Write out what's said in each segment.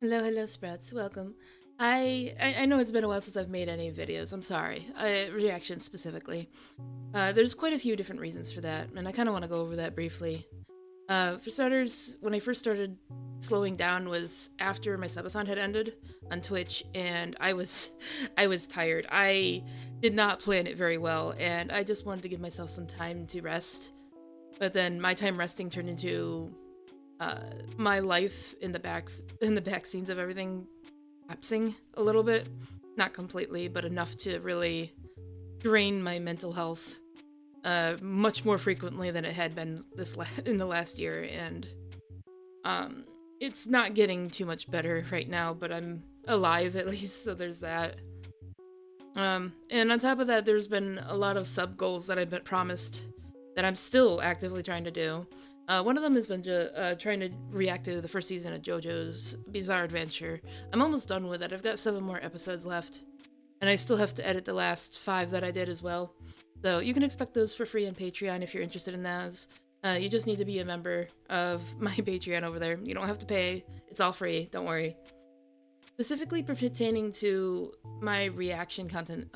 Hello, hello, Sprouts. Welcome. I know it's been a while since I've made any videos. I'm sorry. Reactions specifically. There's quite a few different reasons for that, and I kind of want to go over that briefly. For starters, when I first started slowing down was after my subathon had ended on Twitch, and I was tired. I did not plan it very well, and I just wanted to give myself some time to rest. But then my time resting turned into my life in the back scenes of everything collapsing a little bit, not completely, but enough to really drain my mental health much more frequently than it had been in the last year, and it's not getting too much better right now, but I'm alive at least, so there's that. And on top of that, there's been a lot of sub goals that I've been promised that I'm still actively trying to do. One of them has been trying to react to the first season of JoJo's Bizarre Adventure. I'm almost done with it. I've got 7 more episodes left, and I still have to edit the last 5 that I did as well. So you can expect those for free on Patreon if you're interested in those. You just need to be a member of my Patreon over there. You don't have to pay. It's all free. Don't worry. Specifically pertaining to my reaction content,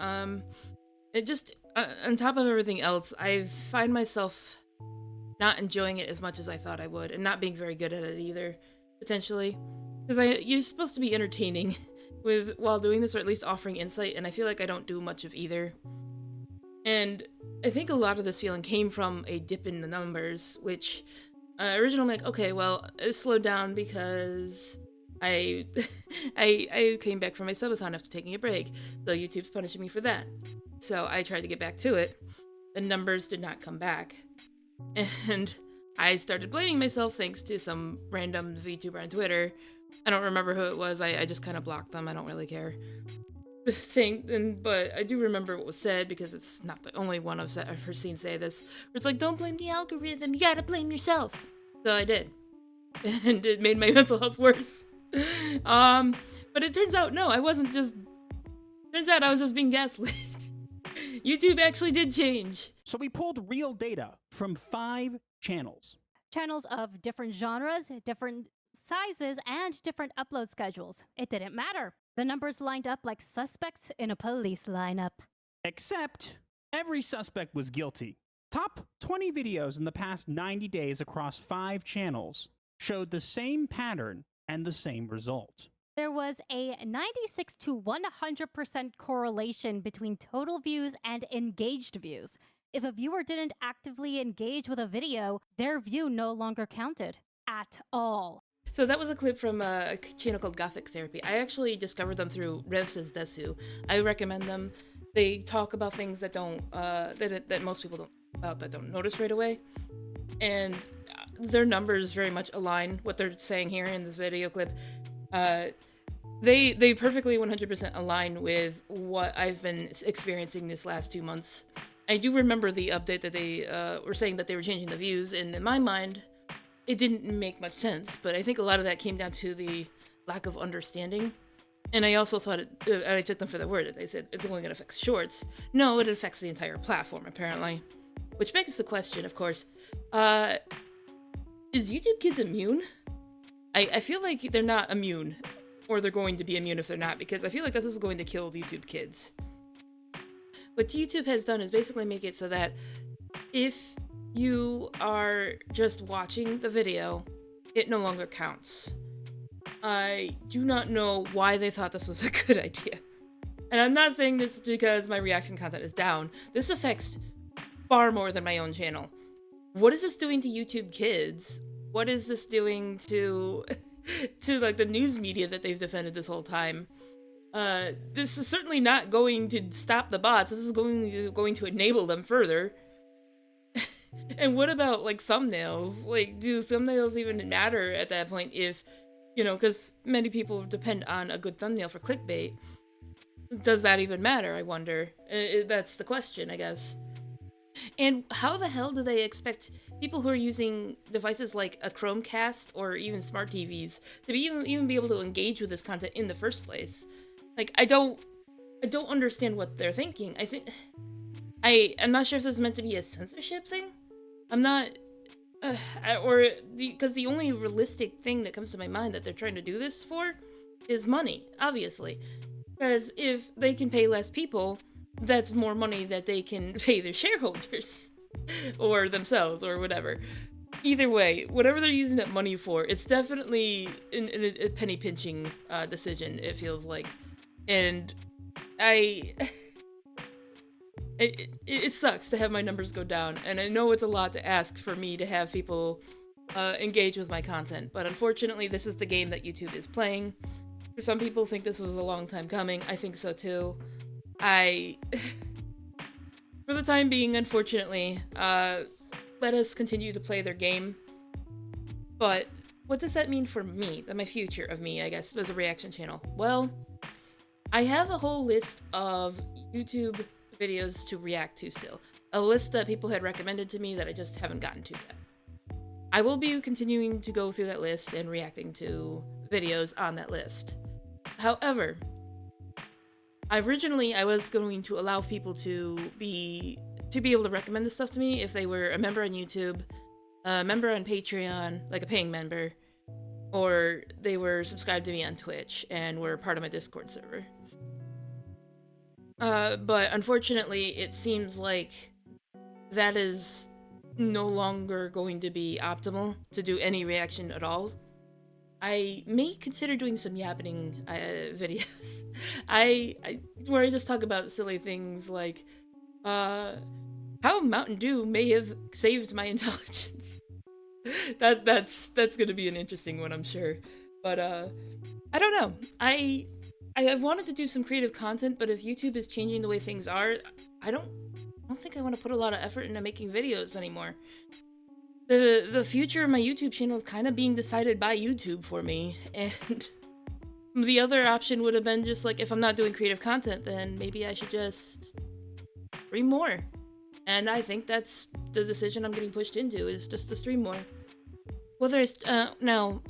it just, on top of everything else, I find myself not enjoying it as much as I thought I would, and not being very good at it either, potentially. Because you're supposed to be entertaining while doing this, or at least offering insight, and I feel like I don't do much of either. And I think a lot of this feeling came from a dip in the numbers, which originally I'm like, okay, well, it slowed down because I I came back from my subathon after taking a break, so YouTube's punishing me for that. So I tried to get back to it. The numbers did not come back. And I started blaming myself thanks to some random Vtuber on Twitter. I don't remember who it was. I just kind of blocked them. I don't really care. But I do remember what was said because it's not the only one I've heard seen say this. Where it's like, don't blame the algorithm. You gotta blame yourself. So I did, and it made my mental health worse. But it turns out no, I wasn't just. Turns out I was just being gaslit. YouTube actually did change. So we pulled real data from 5 channels. Channels of different genres, different sizes, and different upload schedules. It didn't matter. The numbers lined up like suspects in a police lineup. Except every suspect was guilty. Top 20 videos in the past 90 days across 5 channels showed the same pattern and the same result. There was a 96 to 100% correlation between total views and engaged views. If a viewer didn't actively engage with a video, their view no longer counted at all. So that was a clip from a channel called Gothic Therapy. I actually discovered them through Rev Says Desu. I recommend them. They talk about things that don't that most people don't notice right away, and their numbers very much align what they're saying here in this video clip. They perfectly 100% align with what I've been experiencing this last 2 months. I do remember the update that they were saying that they were changing the views, and in my mind, it didn't make much sense, but I think a lot of that came down to the lack of understanding. And I also thought I took them for their word. They said it's only going to affect shorts. No, it affects the entire platform, apparently. Which begs the question, of course, is YouTube Kids immune? I feel like they're not immune, or they're going to be immune if they're not, because I feel like this is going to kill YouTube Kids. What YouTube has done is basically make it so that if you are just watching the video, it no longer counts. I do not know why they thought this was a good idea. And I'm not saying this because my reaction content is down. This affects far more than my own channel. What is this doing to YouTube Kids? What is this doing to like the news media that they've defended this whole time? This is certainly not going to stop the bots. This is going to enable them further. And what about like thumbnails? Like, do thumbnails even matter at that point? If, because many people depend on a good thumbnail for clickbait. Does that even matter? I wonder. That's the question, I guess. And how the hell do they expect people who are using devices like a Chromecast or even smart TVs to be even be able to engage with this content in the first place? Like, I don't understand what they're thinking. I'm not sure if this is meant to be a censorship thing. I'm not, because the only realistic thing that comes to my mind that they're trying to do this for is money, obviously. Because if they can pay less people, that's more money that they can pay their shareholders or themselves or whatever. Either way, whatever they're using that money for, it's definitely a penny pinching decision, it feels like. And it sucks to have my numbers go down, and I know it's a lot to ask for me to have people engage with my content, but unfortunately this is the game that YouTube is playing. For some people think this was a long time coming. I think so too. For the time being, unfortunately, let us continue to play their game. But what does that mean for me, my future of me, I guess, as a reaction channel? Well, I have a whole list of YouTube videos to react to still. A list that people had recommended to me that I just haven't gotten to yet. I will be continuing to go through that list and reacting to videos on that list. However, originally I was going to allow people to be able to recommend this stuff to me if they were a member on YouTube, a member on Patreon, like a paying member, or they were subscribed to me on Twitch and were part of my Discord server. But unfortunately, it seems like that is no longer going to be optimal to do any reaction at all. I may consider doing some yapping videos. Where I just talk about silly things like how Mountain Dew may have saved my intelligence. That's gonna be an interesting one, I'm sure. But I don't know. I've wanted to do some creative content, but if YouTube is changing the way things are, I don't think I want to put a lot of effort into making videos anymore. The future of my YouTube channel is kind of being decided by YouTube for me, and the other option would have been just like, if I'm not doing creative content, then maybe I should just stream more. And I think that's the decision I'm getting pushed into, is just to stream more. Whether it's, now,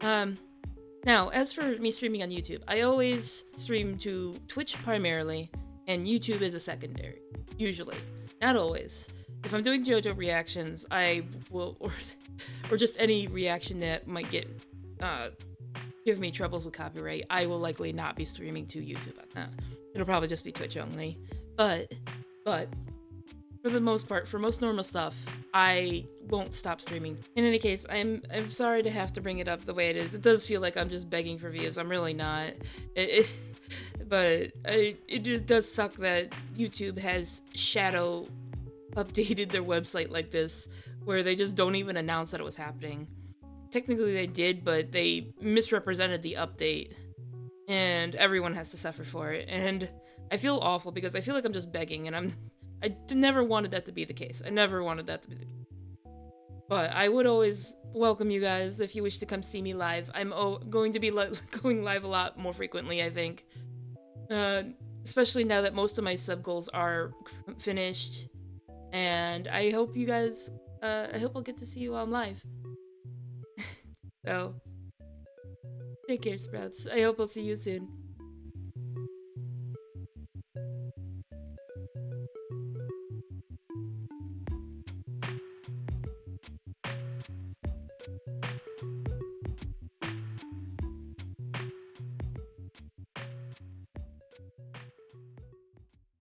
now, as for me streaming on YouTube, I always stream to Twitch primarily, and YouTube is a secondary, usually. Not always. If I'm doing JoJo reactions, I will, or just any reaction that might give me troubles with copyright, I will likely not be streaming to YouTube. It'll probably just be Twitch only. But for the most part, for most normal stuff, I won't stop streaming. In any case, I'm sorry to have to bring it up the way it is. It does feel like I'm just begging for views. I'm really not. But it does suck that YouTube has shadow updated their website like this, where they just don't even announce that it was happening. Technically they did, but they misrepresented the update, and everyone has to suffer for it. And I feel awful because I feel like I'm just begging, and I never wanted that to be the case. I never wanted that to be the case. But I would always welcome you guys if you wish to come see me live. I'm going to be going live a lot more frequently, I think. Especially now that most of my sub goals are finished. And I hope you guys, I hope I'll get to see you on live. So, take care, Sprouts. I hope I'll see you soon.